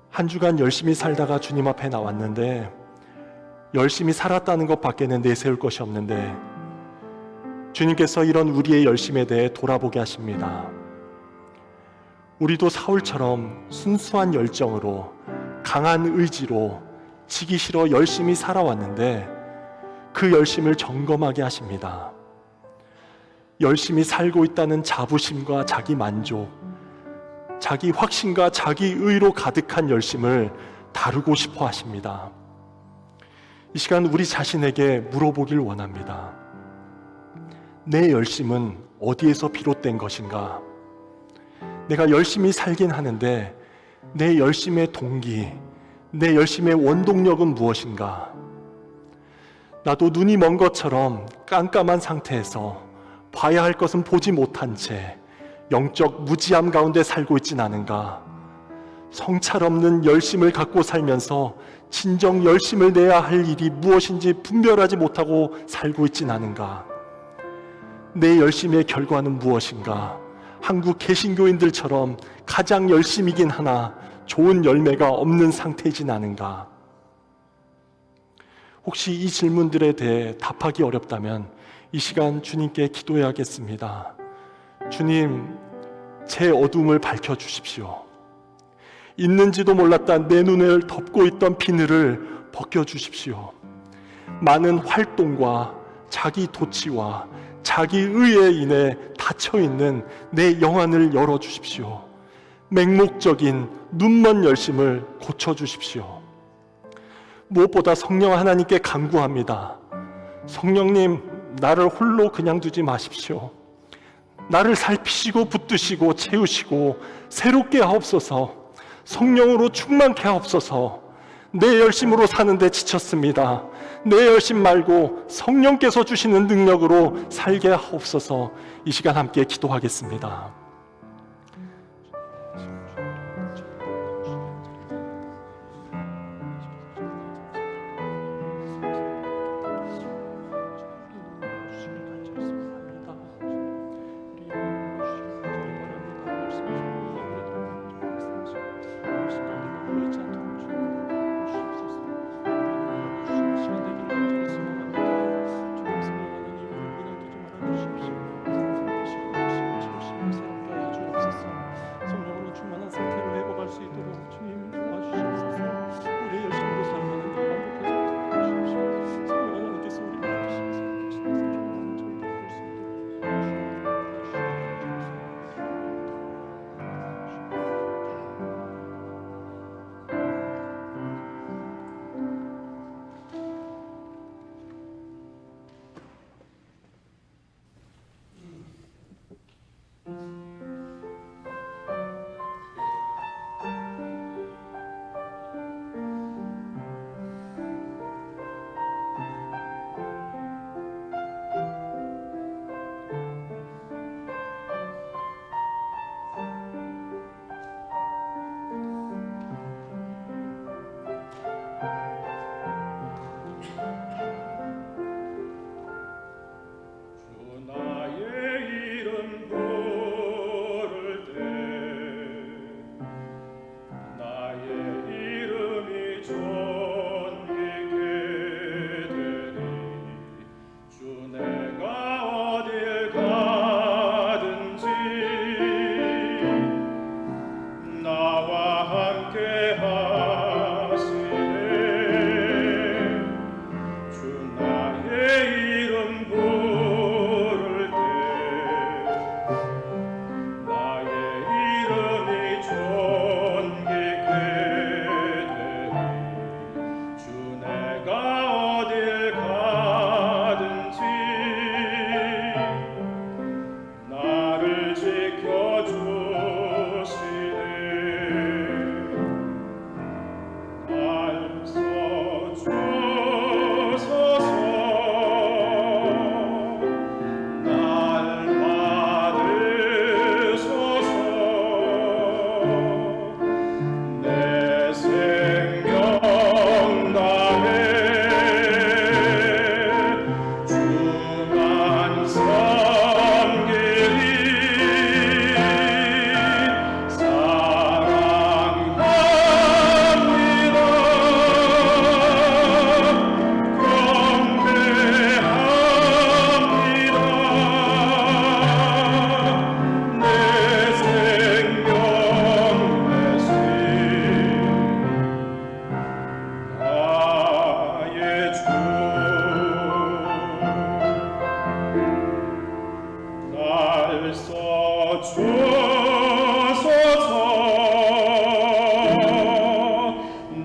한 주간 열심히 살다가 주님 앞에 나왔는데 열심히 살았다는 것 밖에는 내세울 것이 없는데 주님께서 이런 우리의 열심에 대해 돌아보게 하십니다. 우리도 사울처럼 순수한 열정으로 강한 의지로 지기 싫어 열심히 살아왔는데 그 열심을 점검하게 하십니다. 열심히 살고 있다는 자부심과 자기 만족, 자기 확신과 자기 의로 가득한 열심을 다루고 싶어 하십니다. 이 시간 우리 자신에게 물어보길 원합니다. 내 열심은 어디에서 비롯된 것인가? 내가 열심히 살긴 하는데 내 열심의 동기, 내 열심의 원동력은 무엇인가? 나도 눈이 먼 것처럼 깜깜한 상태에서 봐야 할 것은 보지 못한 채 영적 무지함 가운데 살고 있진 않은가? 성찰 없는 열심을 갖고 살면서 진정 열심을 내야 할 일이 무엇인지 분별하지 못하고 살고 있진 않은가? 내 열심의 결과는 무엇인가? 한국 개신교인들처럼 가장 열심이긴 하나 좋은 열매가 없는 상태이진 않은가? 혹시 이 질문들에 대해 답하기 어렵다면 이 시간 주님께 기도해야겠습니다. 주님, 제 어둠을 밝혀주십시오. 있는지도 몰랐던 내 눈을 덮고 있던 비늘을 벗겨주십시오. 많은 활동과 자기 도취와 자기 의에 인해 닫혀있는 내 영안을 열어주십시오. 맹목적인 눈먼 열심을 고쳐주십시오. 무엇보다 성령 하나님께 간구합니다. 성령님, 나를 홀로 그냥 두지 마십시오. 나를 살피시고 붙드시고 채우시고 새롭게 하옵소서. 성령으로 충만케 하옵소서. 내 열심으로 사는데 지쳤습니다. 내 열심 말고 성령께서 주시는 능력으로 살게 하옵소서. 이 시간 함께 기도하겠습니다.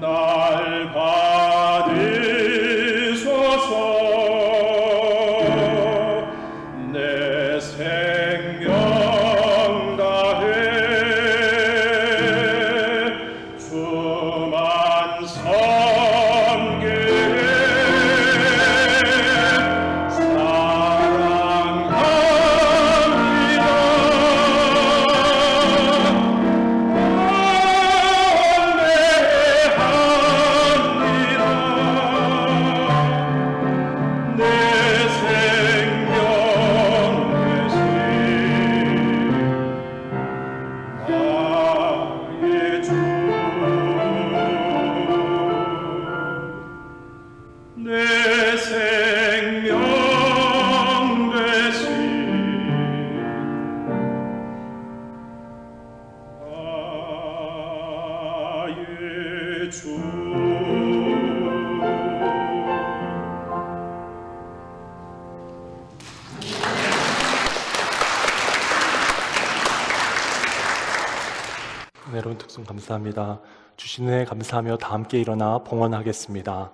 날 받으소서. 은혜로운 특송 감사합니다. 주신 은혜 감사하며 다 함께 일어나 봉헌하겠습니다.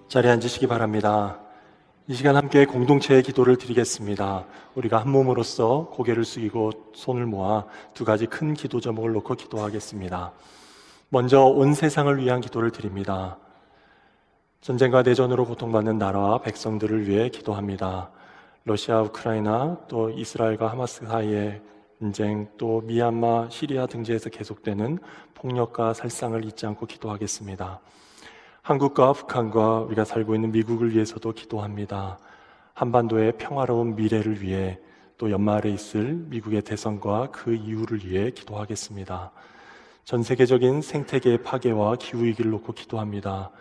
자리에 앉으시기 바랍니다. 이 시간 함께 공동체의 기도를 드리겠습니다. 우리가 한 몸으로서 고개를 숙이고 손을 모아 두 가지 큰 기도 제목을 놓고 기도하겠습니다. 먼저 온 세상을 위한 기도를 드립니다. 전쟁과 내전으로 고통받는 나라와 백성들을 위해 기도합니다. 러시아, 우크라이나, 또 이스라엘과 하마스 사이의 전쟁, 또 미얀마, 시리아 등지에서 계속되는 폭력과 살상을 잊지 않고 기도하겠습니다. 한국과 북한과 우리가 살고 있는 미국을 위해서도 기도합니다. 한반도의 평화로운 미래를 위해, 또 연말에 있을 미국의 대선과 그 이후를 위해 기도하겠습니다. 전 세계적인 생태계의 파괴와 기후위기를 놓고 기도합니다.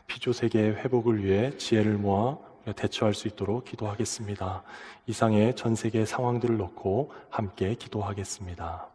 피조세계의 회복을 위해 지혜를 모아 대처할 수 있도록 기도하겠습니다. 이상의 전 세계 상황들을 놓고 함께 기도하겠습니다.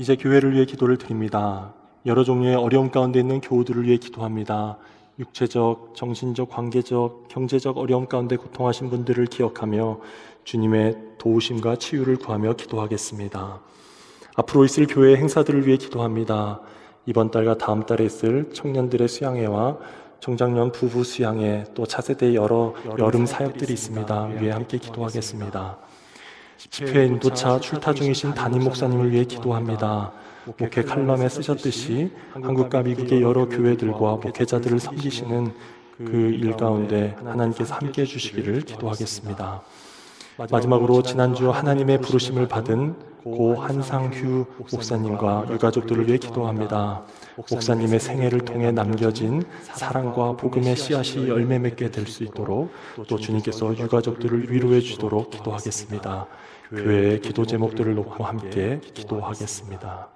이제 교회를 위해 기도를 드립니다. 여러 종류의 어려움 가운데 있는 교우들을 위해 기도합니다. 육체적, 정신적, 관계적, 경제적 어려움 가운데 고통하신 분들을 기억하며 주님의 도우심과 치유를 구하며 기도하겠습니다. 앞으로 있을 교회의 행사들을 위해 기도합니다. 이번 달과 다음 달에 있을 청년들의 수양회와 청장년 부부 수양회, 또 차세대 여러 여름 사역들이 있습니다. 위에 함께 기도하겠습니다. 집회 인도차 출타 중이신 담임 목사님을 위해 기도합니다. 목회 칼럼에 쓰셨듯이 한국과 미국의 여러 교회들과 목회자들을 섬기시는 그 일 가운데 하나님께서 함께해 주시기를 기도하겠습니다. 마지막으로 지난주 하나님의 부르심을 받은 고 한상휴 목사님과 유가족들을 위해 기도합니다. 목사님의 생애를 통해 남겨진 사랑과 복음의 씨앗이 열매 맺게 될 수 있도록 또 주님께서 유가족들을 위로해 주도록 기도하겠습니다. 교회의 기도 제목들을 놓고 함께 기도하겠습니다.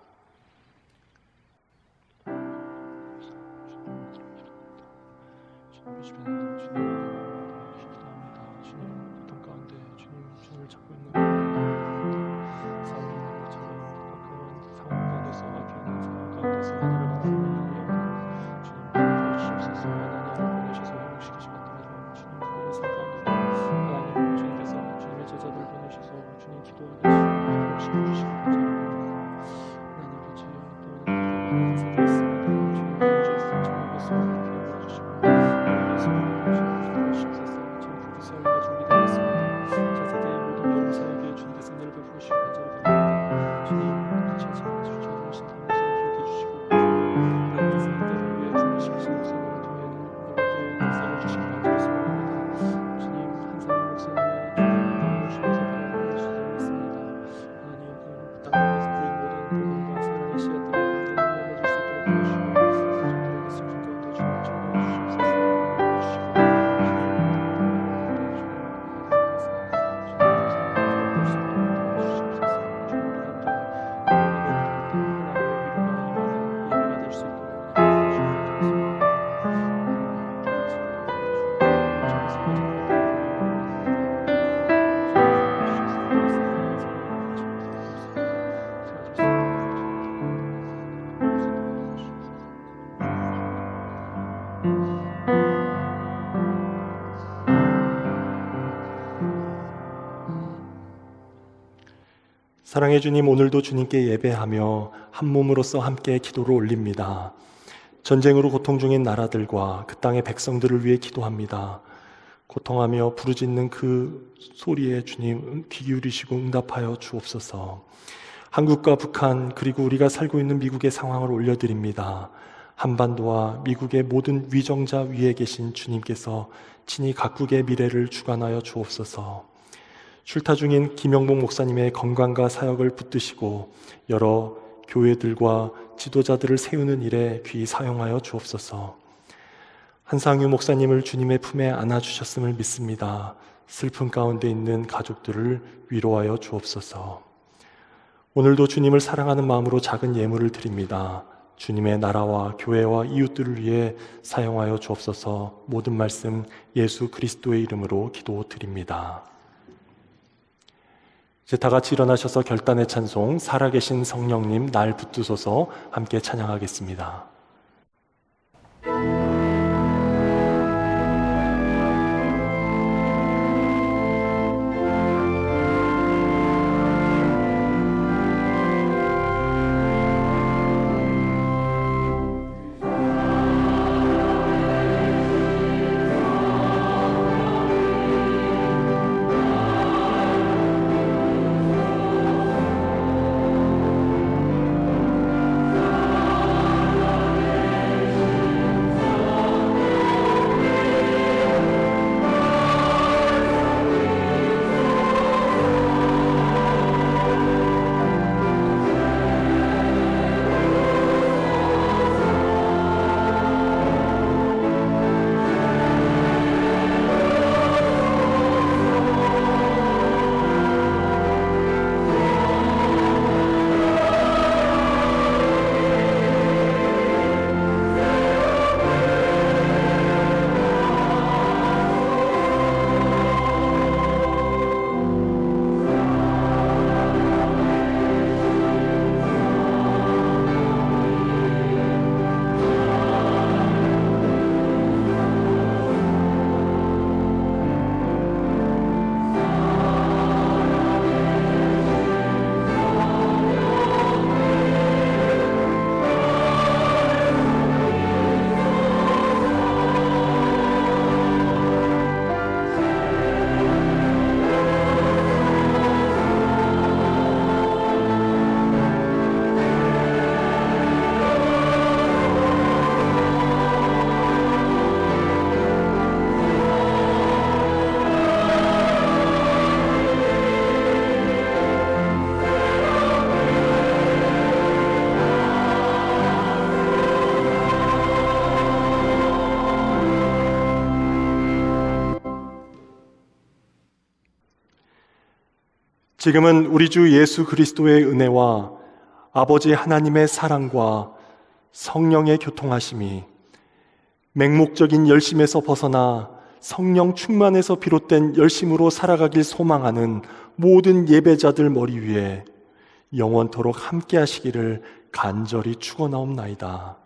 사랑해 주님, 오늘도 주님께 예배하며 한 몸으로서 함께 기도를 올립니다. 전쟁으로 고통 중인 나라들과 그 땅의 백성들을 위해 기도합니다. 고통하며 부르짖는 그 소리에 주님 귀 기울이시고 응답하여 주옵소서. 한국과 북한 그리고 우리가 살고 있는 미국의 상황을 올려드립니다. 한반도와 미국의 모든 위정자 위에 계신 주님께서 친히 각국의 미래를 주관하여 주옵소서. 출타 중인 김영복 목사님의 건강과 사역을 붙드시고 여러 교회들과 지도자들을 세우는 일에 귀히 사용하여 주옵소서. 한상휴 목사님을 주님의 품에 안아주셨음을 믿습니다. 슬픔 가운데 있는 가족들을 위로하여 주옵소서. 오늘도 주님을 사랑하는 마음으로 작은 예물을 드립니다. 주님의 나라와 교회와 이웃들을 위해 사용하여 주옵소서. 모든 말씀 예수 그리스도의 이름으로 기도드립니다. 이제 다 같이 일어나셔서 결단의 찬송 살아계신 성령님 날 붙드소서 함께 찬양하겠습니다. 지금은 우리 주 예수 그리스도의 은혜와 아버지 하나님의 사랑과 성령의 교통하심이 맹목적인 열심에서 벗어나 성령 충만에서 비롯된 열심으로 살아가길 소망하는 모든 예배자들 머리 위에 영원토록 함께 하시기를 간절히 축원하옵나이다.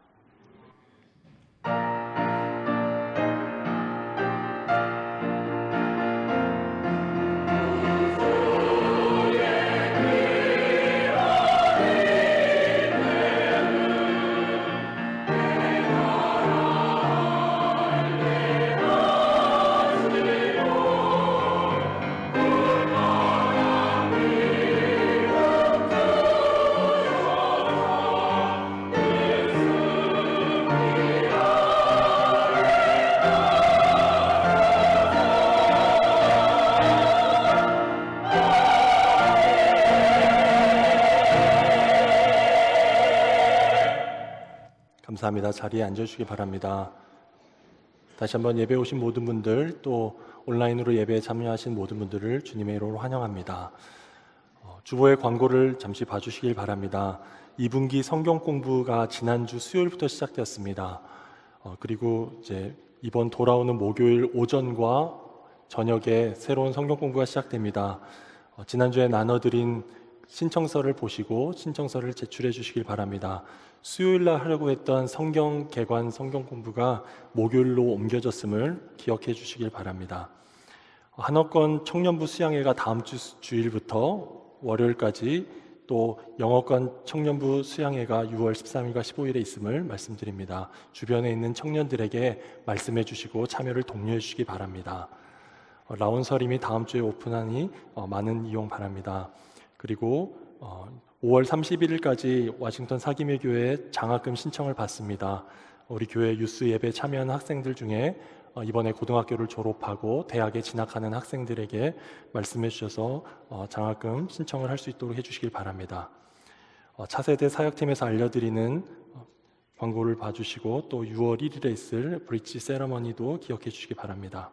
감사합니다. 자리에 앉아주시기 바랍니다. 다시 한번 예배 오신 모든 분들, 또 온라인으로 예배에 참여하신 모든 분들을 주님의 이름으로 환영합니다. 주보의 광고를 잠시 봐주시길 바랍니다. 2분기 성경 공부가 지난주 수요일부터 시작되었습니다. 그리고 이제 이번 돌아오는 목요일 오전과 저녁에 새로운 성경 공부가 시작됩니다. 지난주에 나눠드린 신청서를 보시고 신청서를 제출해 주시길 바랍니다. 수요일날 하려고 했던 성경 개관 성경 공부가 목요일로 옮겨졌음을 기억해 주시길 바랍니다. 한어권 청년부 수양회가 다음 주일부터 월요일까지, 또 영어권 청년부 수양회가 6월 13일과 15일에 있음을 말씀드립니다. 주변에 있는 청년들에게 말씀해 주시고 참여를 독려해 주시기 바랍니다. 라온서림이 다음 주에 오픈하니 많은 이용 바랍니다. 그리고 5월 31일까지 워싱턴 사기매 교회에 장학금 신청을 받습니다. 우리 교회 유스 예배 참여하는 학생들 중에 이번에 고등학교를 졸업하고 대학에 진학하는 학생들에게 말씀해 주셔서 장학금 신청을 할 수 있도록 해주시길 바랍니다. 차세대 사역팀에서 알려드리는 광고를 봐주시고, 또 6월 1일에 있을 브릿지 세러머니도 기억해 주시기 바랍니다.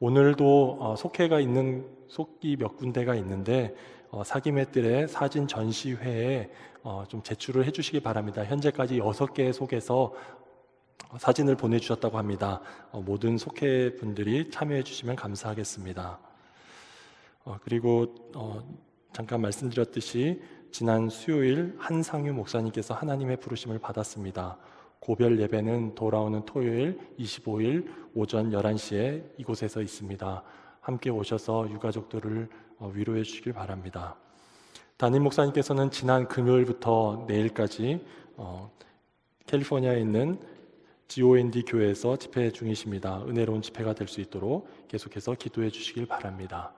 오늘도 속기 몇 군데가 있는데 사기매들의 사진 전시회에 좀 제출을 해주시기 바랍니다. 현재까지 6개의 속에서 사진을 보내주셨다고 합니다. 모든 속회분들이 참여해 주시면 감사하겠습니다. 그리고 잠깐 말씀드렸듯이 지난 수요일 한상유 목사님께서 하나님의 부르심을 받았습니다. 고별 예배는 돌아오는 토요일 25일 오전 11시에 이곳에서 있습니다. 함께 오셔서 유가족들을 위로해 주시길 바랍니다. 담임 목사님께서는 지난 금요일부터 내일까지 캘리포니아에 있는 GOND 교회에서 집회 중이십니다. 은혜로운 집회가 될 수 있도록 계속해서 기도해 주시길 바랍니다.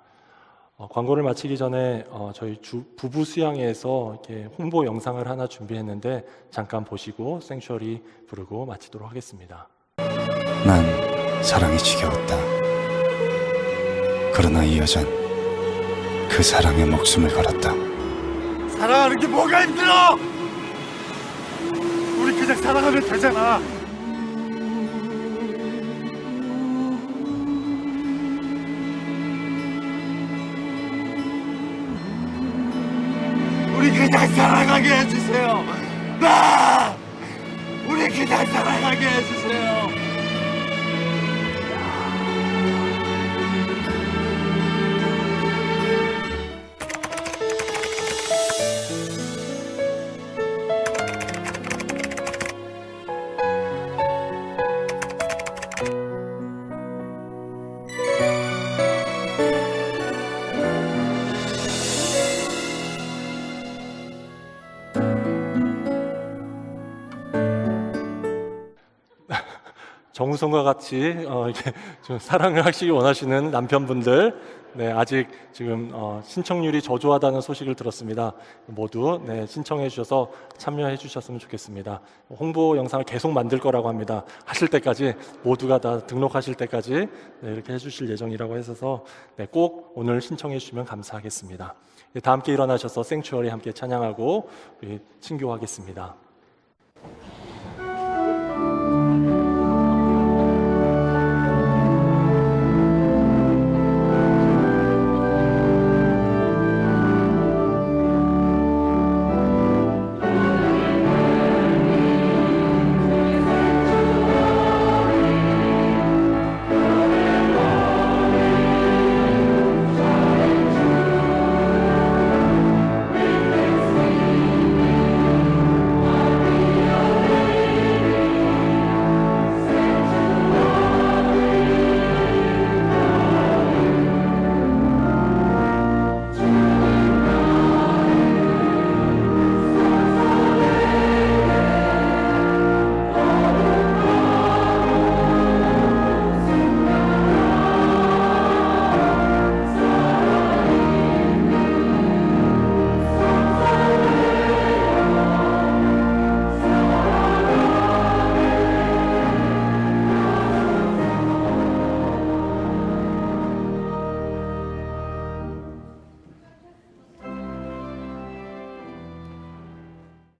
광고를 마치기 전에 저희 부부 수양회에서 이렇게 홍보 영상을 하나 준비했는데 잠깐 보시고 생츄어리 부르고 마치도록 하겠습니다. 난 사랑이 지겨웠다. 그러나 이 여잔 그 사랑에 목숨을 걸었다. 사랑하는 게 뭐가 힘들어? 우리 그냥 사랑하면 되잖아. 우리 그냥 사랑하게 해주세요. 우리 그냥 사랑하게 해주세요. 정우성과 같이 이렇게 좀 사랑을 하시기 원하시는 남편분들, 네, 아직 지금 신청률이 저조하다는 소식을 들었습니다. 모두 신청해 주셔서 참여해 주셨으면 좋겠습니다. 홍보 영상을 계속 만들 거라고 합니다. 하실 때까지, 모두가 다 등록하실 때까지 이렇게 해주실 예정이라고 해서 꼭 오늘 신청해 주시면 감사하겠습니다. 다 함께 일어나셔서 생츄어리 함께 찬양하고 우리 친교하겠습니다.